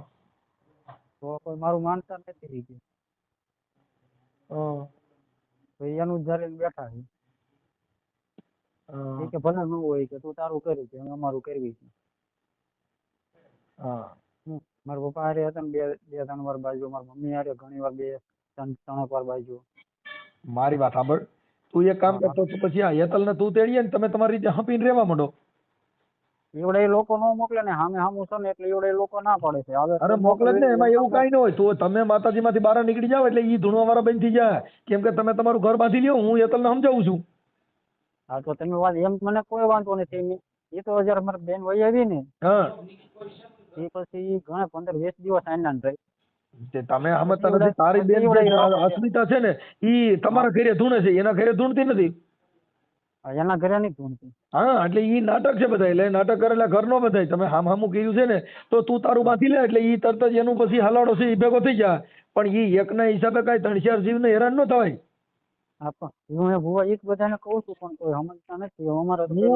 S5: તો કોઈ મારું માનતા નથી થઈ ગયું.
S3: હા,
S5: તો એનું જ ધરીને બેઠા છે.
S3: હા,
S5: કે ભલે ન હોય કે તું તારું કરી છે અમે અમારું કરવી છે.
S3: હા.
S5: મારા પપ્પા હારે હતા ને 2-3 વાર બાજુ, મારા મમ્મી હારે ઘણી વાર 2-3 વાર બાજુ.
S3: મારી વાત સાંભળ, તું એક કામ કરતો તો પછી આ હેતલ ને તું તેડીએ ને તમે તમારી રીતે હપીને રહેવા માંડો.
S5: એવડે લોકો ન મોકલે ને સામે સામું છે ને એટલે એવડે લોકો ના પડે છે. હવે
S3: અરે મોકલે જ ને, એમાં એવું કઈ ન હોય. તો તમે માતાજી માંથી બહાર નીકળી જાવ એટલે ઈ ધૂણવા વાળા બંધ થઈ જાય. કેમ કે તમે તમારું ઘર બાંધી લ્યો, હું હેતલ ને સમજાવું છું.
S5: હા તો તમે વાત એમ મને કોઈ વાંધો નથી. એ તો જયારે મારી બેન વહી આવી ને
S3: હા,
S5: એ પછી ઘણા 15-20 દિવસ આનંદ રહી.
S3: તે તમે સમજતા નથી. તારી બેન જે અસ્મિતા છે ને ઈ તમારા ઘરે ધૂણે છે, એના ઘરે ધૂણતી નથી.
S5: એના ઘરે નહીં ધૂણતી.
S3: હા, એટલે ઈ નાટક છે બધા. એટલે નાટક કરેલા ઘર નો બધાય. તમે હામું કર્યું છે ને તો તું તારું બાંધી લે એટલે ઈ તરત જ એનું પછી હલાડો છે ઈ ભેગો થઈ જાય. પણ ઈ એકના હિસાબે કઈ 3-4 જીવને હેરાન ન થવાય.
S5: હા પણ હું એ ભૂવા એક બધાને કહું છું પણ કોઈ સમજતા નથી. અમારે તો
S3: હું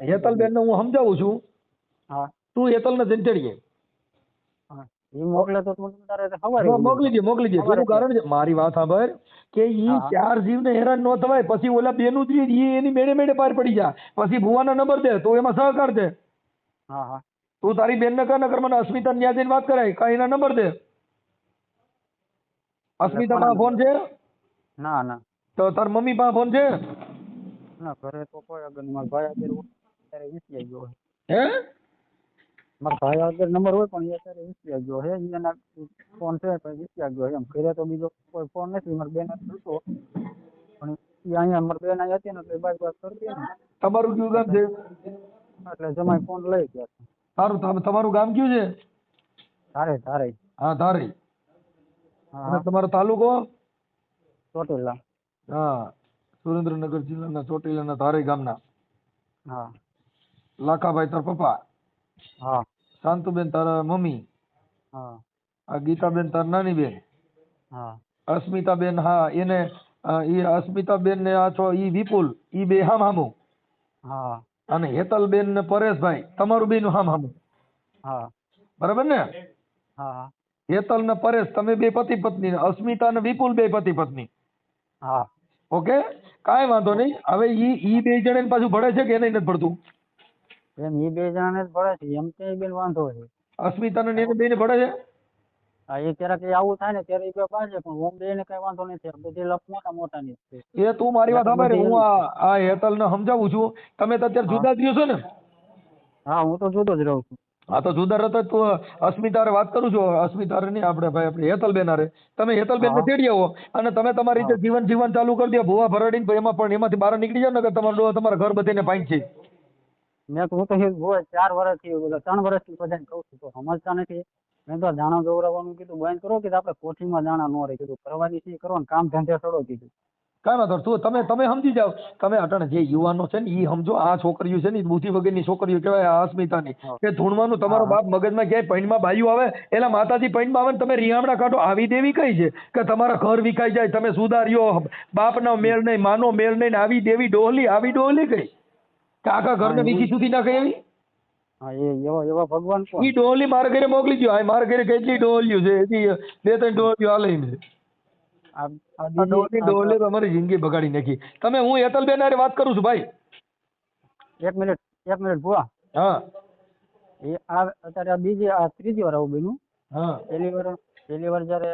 S3: હેતલબેન ને હું સમજાવું છું.
S5: હા,
S3: તું હેતલ ને જઈને તેડીએ.
S5: હા એ મોકલે તો તું તારે સવારે
S3: મોકલી દે. એનું કારણ છે, મારી વાત સાંભળ, કે ઈ 4 જીવને હેરાન ન થવાય. પછી ઓલા બેનું જ ઈ એની મેળે પાર પડી જાય. પછી ભુવાનો નંબર દે તો એમાં સહકાર દે.
S5: હા હા
S3: તું તારી બેન ને કર, નકર મને અસ્મિતા ને ત્યાં જઈને વાત કરાય. કાંઈ એના નંબર દે. અસ્મિતા પાસે ફોન છે?
S5: ના ના
S3: તો તાર મમ્મી પાસે ફોન છે?
S5: ના ઘરે તો કોઈ આગળ મારા ભાઈ અત્યારે વિસરાઈ ગયો.
S3: હે?
S5: મારા ભાઈ આગળ નંબર હોય પણ એ અત્યારે વિસરાઈ ગયો છે. એના ફોન છે પણ વિસરાઈ ગયો. એમ ઘરે તો બીજો કોઈ ફોન નથી. મારા બેન હતો પણ એ અહીંયા મારી બેન અહીંયા હતી ને એટલે બાય વાત કરતી ને
S3: તમારું કયું ગામ છે?
S5: એટલે જમાઈ ફોન લઈ ગયા.
S3: સારું, તમારું ગામ કયું છે?
S5: ધારે
S3: હા, ધારી.
S5: હા
S3: અને તમારો તાલુકો?
S5: ચોટીલા.
S3: હા, સુરેન્દ્રનગર જિલ્લાના ચોટીલાના ધારી ગામના.
S5: હા
S3: લાખાભાઈ તાર પપ્પા,
S5: હા
S3: શાંતુબેન તારા મમ્મી,
S5: હા
S3: આ ગીતાબેન તાર નાની બેન,
S5: હા
S3: અસ્મિતાબેન, હા એને ઈ અસ્મિતાબેન ને આ છો ઈ વિપુલ, ઈ બે હામું.
S5: હા
S3: અને હેતલબેન ને પરેશભાઈ તમારું બેનું હામું.
S5: હા
S3: બરાબર ને?
S5: હા
S3: હેતલ ને પરેશ તમે બે પતિ પત્ની, અસ્મિતા ને વિપુલ બે પતિ પત્ની.
S5: હા
S3: ઓકે, કાંઈ વાંધો નહીં. હવે ઈ બે જણ પાછું ભળે છે કે એને નથી ભળતું?
S5: એમ એ 2 જણાને જ ભળે છે. એમ કે બેન વાંધો છે.
S3: અસ્મિતા ને એને બેને ભળે છે?
S5: હા એ ક્યારેક આવું થાય ને ત્યારે એ બે પાસે પણ ઓમ બે ને કઈ વાંધો નથી. બધી લપ મોટા ની જ છે.
S3: એ તું મારી વાત સાંભળ, હું આ હેતલ ને સમજાવું છું. તમે તો અત્યારે જુદા જ રહ્યો છો ને?
S5: હા હું તો જુદો જ રહું છું.
S3: હા તો જુદા રહેતા તું અસ્મિતા હારે વાત કરું છું. અસ્મિતા હારે નહીં, આપણે હેતલબેન હારે. તમે હેતલબેન ને તેડી આવો અને તમે તમારી રીતે જીવન ચાલુ કરી દો. ભૂવા ભરાડીને એમાંથી બહાર નીકળી જાવ ને કે તમારા ઘર બધીને પાંચ છે.
S5: મેં તો હું તો 4 વર્ષથી 3 વર્ષથી બધાને કહું છું તો સમજતા નથી. મેં તો દાણા દોરાવવાનું કીધું બંધ કરો કે આપણે કોઠીમાં દાણા ન રહે કીધું. કરવાની છે કરો ને કામ ધંધે છોડો કીધું.
S3: કાંઈ વાંધો તમે સમજી જાઓ. તમે અટાણે જે યુવાનો છે ને એ સમજો. આ છોકરીઓ છે ને બુદ્ધિ વગરની છોકરીઓ કહેવાય. આ અસ્મિતાની કે ધૂણવાનું તમારો બાપ મગજમાં ક્યાંય પૈણમાં બાયું આવે એટલે માતાજી પૈણમાં આવે ને તમે રિયામણા કાઢો. આવી દેવી કઈ છે કે તમારા ઘર વિખાઈ જાય, તમે સુધાર્યો, બાપનો મેળ નહીં, માનો મેળ નહીં, આવી દેવી ડોહલી, આવી ડોહલી કઈ કે આખા ઘરને વીખી સુધી નાખે એવી?
S5: હા એવા ભગવાન કોણ?
S3: ઈ ડોહલી મારા ઘરે મોકલી દો. મારા ઘરે કેટલી ડોહલીઓ છે, હજી 2-3 ડોહલીઓ હાલે છે.
S5: આ
S3: ડોહલી તો અમારી જિંદગી બગાડી નાખી. હું હેતલબેન હારે વાત કરું છું ભાઈ.
S5: એક મિનિટ ભુવા.
S3: હા
S5: એ આ અત્યારે આ બીજી આ ત્રીજી વાર આવું બન્યું.
S3: હા
S5: પહેલી વાર જયારે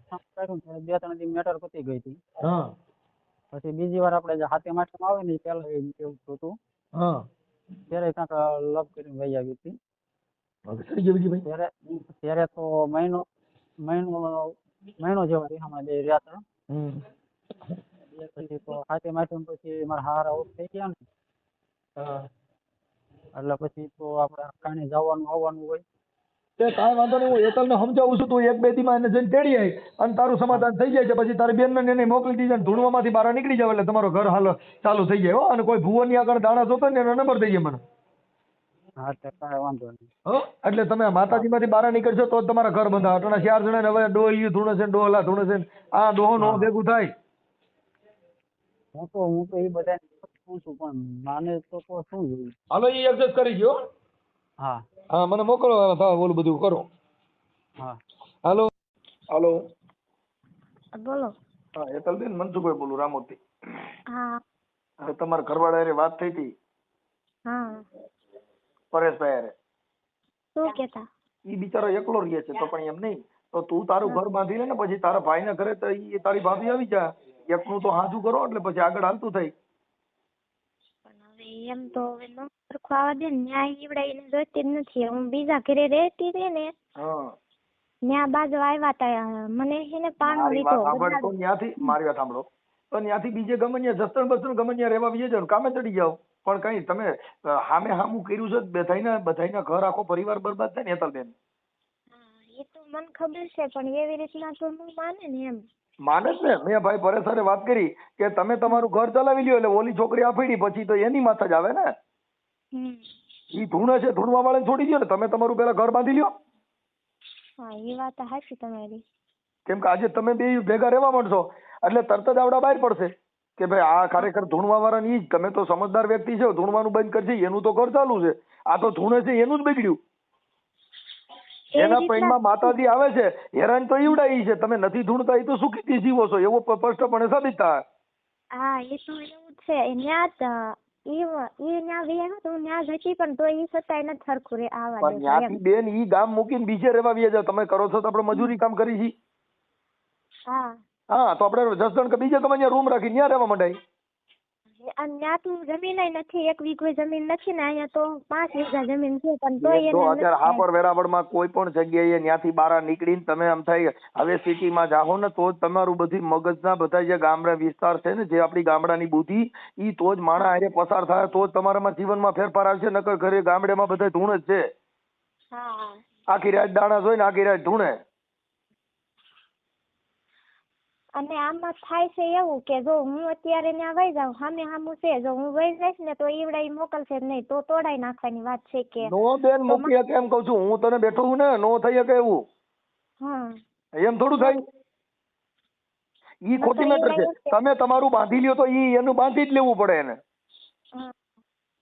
S5: કાઢ્યું ત્યારે 2-3 દી મેટર પતી ગઈ હતી.
S3: હા
S5: પછી બીજી વાર આપણે જે હાથે માટમાં આવે ને પેલા એવું હતું
S3: હા
S5: ત્યારે કાંક લપ કરીને વહી આવી હતી.
S3: થઈ ગયો બીજી ભાઈ.
S5: ત્યારે તો મહિનો જેવા રીહામાં બે રહ્યા હતા. પછી તો હાથે માટમાં પછી મારા હારા ઓફ થઈ ગયા ને
S3: હા
S5: એટલે પછી તો આપણે કાંઈ જવાનું આવવાનું હોય.
S3: તે કાંઈ વાંધો નહીં, હું હેતલને સમજાવું છું, તું 1-2 દીમાં એને જઈને તેડી આવી અને તારું સમાધાન થઈ જાય છે. પછી તારી બેનને એને મોકલી દીધા ને ધૂણવામાંથી બહાર નીકળી જાવ એટલે તમારો ઘર હાલ ચાલુ થઈ જાય હો. અને કોઈ ભુવનની આગળ દાણા જોતો ને એનો નંબર દઈએ મને.
S5: હા તો કાંઈ વાંધો નહીં.
S3: હો એટલે તમે માતાજીમાંથી બહાર નીકળશો તો જ તમારા ઘર બંધા. અટણા 4 જણા હવે ડોહલી ધૂણે છે, ડોહલા ધૂણે છે, આ ડોહો નો ભેગું થાય.
S5: હું તો એ બધાને પૂછું પણ માને તો શું જોઈએ.
S3: હાલો એ એડજસ્ટ કરી ગયો.
S5: હા
S3: હા મને મોકલો, ઓલું બધું કરો.
S5: હા
S3: હાલો હાલો
S4: બોલો.
S3: હા હેતલબેન, મનસુખભાઈ બોલું રામોદથી.
S4: હા
S3: હવે તમારા ઘરવાળા હારે વાત થઈ હતી
S4: હા
S3: પરેશભાઈ હારે.
S4: શું કેતા?
S3: ઈ બિચારો એકલો રહે છે તો પણ એમ નહીં તો તું તારું ઘર બાંધી લે ને પછી તારા ભાઈને ઘરે તો ઈ તારી ભાભી આવી જા. એકનું તો હાજુ કરો એટલે પછી આગળ હાલતું થાય.
S4: પણ હવે એમ તો હવે ન સરખું આવવા દે ને, ન્યાય ઈવડાઈને જોઈતી જ નથી. હું બીજા ઘરે રહેતી હતી ને
S3: હા
S4: ન્યા બાજુ આવ્યા તા, મને એને પાનો
S3: મારી વાત
S4: લીધો.
S3: સાંભળ તો ન્યાથી મારી વાત સાંભળો તો ન્યાથી બીજે ગમે ત્યાં જસ્તણ બસ્તણ ગમે ત્યાં રહેવા બીજે જાવ, કામે ચડી જાવ. પણ કઈ તમે હામે હામું કર્યું છે બધાયના ઘર આખો પરિવાર બરબાદ થાય ને હેતલબેન.
S4: એ તો મને ખબર છે પણ એવી રીતના તો હું માને ને એમ.
S3: માને જ ને, મેં ભાઈ પરેશ સાથે વાત કરી કે તમે તમારું ઘર ચલાવી લ્યો એટલે ઓલી છોકરી આફેડી પછી તો એની માથે જ આવે ને. ઈ ધૂણે છે, ધૂણવા વાળાને છોડી દો ને, તમે તમારું પેલા ઘર બાંધી લ્યો.
S4: હા એ વાત સાચી તમારી.
S3: કેમ કે આજે તમે બે ભેગા રહેવા માંડશો એટલે તરત જ આવડા બહાર પડશે કે ભાઈ આ ખરેખર ધૂણવા વાળા ની. તમે તો સમજદાર વ્યક્તિ છો, ધૂણવાનું બંધ કરશે, એનું તો ઘર ચાલુ છે. આ તો ધૂણે છે એનું જ બગડ્યું. એના પૈણમાં માતાજી આવે છે, હેરાન તો ઈવડાઈ છે. તમે નથી ધૂણતા એ તો સુખીથી જીવો છો એવો સ્પષ્ટપણે સાબિત થાય.
S4: હા એ તો એવું જ છે. ન્યા વ્યાહ તો ન્યા જતી પણ તો એ છતાંય નથી સરખું રે આવા
S3: પણ ત્યાંથી બેન ઈ ગામ મૂકીને બીજે રહેવા વ્યા જાવ. તમે કરો છો તો આપણે મજૂરી કામ કરી છીએ.
S4: હા
S3: હા તો આપણે જસદણ કે બીજે તમે રૂમ રાખી ત્યાં રહેવા માંડાય.
S4: અને ત્યાં તો જમીન નથી, 1 વીઘો જમીન નથી ને અહીંયા તો 5 વીઘા જમીન છે પણ તો
S3: તો અત્યારે હાપર વેરાવળમાં કોઈ પણ જગ્યાએ ત્યાંથી બહાર નીકળીને તમે આમ થાય હવે સિટીમાં જાઓ ને તો જ તમારું બધી મગજના બધા જે ગામડા વિસ્તાર છે ને, જે આપણી ગામડાની બુદ્ધિ ઈ તો જ માણસ હારે પસાર થાય તો જ તમારામાં જીવનમાં ફેરફાર આવશે. નકર ઘરે ગામડેમાં બધા ધૂણ જ છે. આખી રાત દાણા જોઈને આખી રાત ધૂણે.
S4: અને આમાં થાય છે એવું કે જો હું અત્યારે ત્યાં વહી જાઉં સામે સામું છે, જો હું વહી જઈશ ને તો ઈવડા મોકલશે જ નહીં, તો તોડાઈ નાખવાની વાત છે કે
S3: નો બેન મૂકી શકે એમ કઉ છું હું તને બેઠો હું ને, નો થઈ શકે એવું. એમ થોડું થાય. ઈ ખોટી મેટર છે. તમે તમારું બાંધી લ્યો તો ઈ એનું બાંધી જ લેવું પડે એને.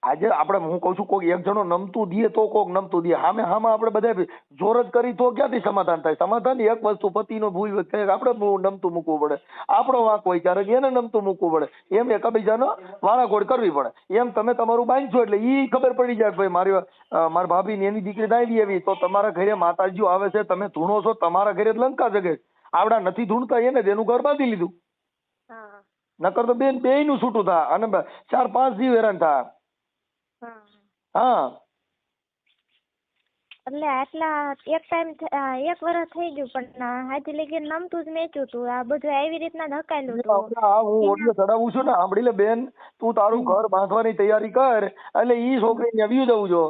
S3: આજે આપણે હું કઉ છું કોઈ એક જણો નમતું દે તો કોક નમતું દે. હામે હામાં આપણે બધા જોર જ કરી તો ક્યાંથી સમાધાન થાય? સમાધાન એક વસ્તુ પતિનો ભૂલ આપણે નમતું મૂકવું પડે, આપણો વાંક હોય ક્યારેક એને નમતું મૂકવું પડે. એમ એકબીજાનો વાળાઘોડ કરવી પડે. એમ તમે તમારું બાંધશો એટલે ઈ ખબર પડી જાય ભાઈ મારા ભાભી ની એની દીકરી દાવી એવી તો તમારા ઘરે માતાજીઓ આવે છે, તમે ધૂણો છો, તમારા ઘરે લંકા જગે. આવડા નથી ધૂણતા એને એનું ઘર બાંધી લીધું. નકર તો બેન બે નું છૂટું થાય અને 4-5 જીવ હેરાન થાય. હા
S4: એટલે આટલા એક ટાઈમ 1 વર્ષ થઈ ગયું પણ હાજી લગી નમતું જ મેચ્યું તું. આ બધું એવી રીતના ધકાયેલું હતું.
S3: હું ઓડિયો ચડાવું છું ને, સાંભળી લે બેન, તું તારું ઘર બાંધવાની તૈયારી કર એટલે ઈ છોકરીને વ્યુ જવું જો.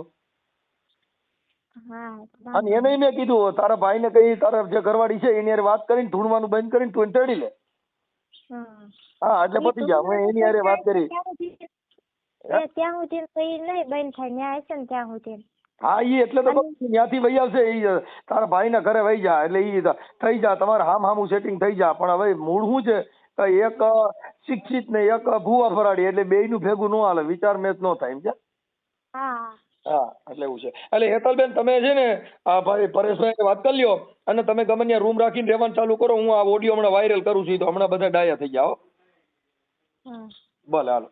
S3: અને એને મેં કીધું તારા ભાઈ ને કઈ તારા જે ઘરવાળી છે એની હારે વાત કરીને ધૂણવાનું બંધ કરીને તું ચડી લે. હા એટલે પતી જા. હું એની હારે વાત કરી
S4: ત્યાં સુધી તો એ નહીં બંધ થાય, ન્યાય છે ને ત્યાં સુધી.
S3: હા ઈ એટલે તો ત્યાંથી વહી આવશે. ઈ તારા ભાઈ ના ઘરે વહી જા એટલે ઈ થઈ જા, તમારે હામું સેટિંગ થઈ જા. પણ હવે મૂળ શું છે કે એક શિક્ષિત ને એક ભૂવા ફરાડી એટલે બે નું ભેગું ન હાલે, વિચાર મેચ ન થાય એમ છે. હા એટલે એવું છે. એટલે હેતલબેન તમે છે ને આ ભાઈ પરેશભાઈ વાત કરી લ્યો અને તમે ગમે ત્યાં રૂમ રાખીને રહેવાનું ચાલુ કરો. હું આ ઓડિયો હમણાં વાયરલ કરું છું તો હમણાં બધા ડાયા થઈ જાઓ. ભલે હાલો.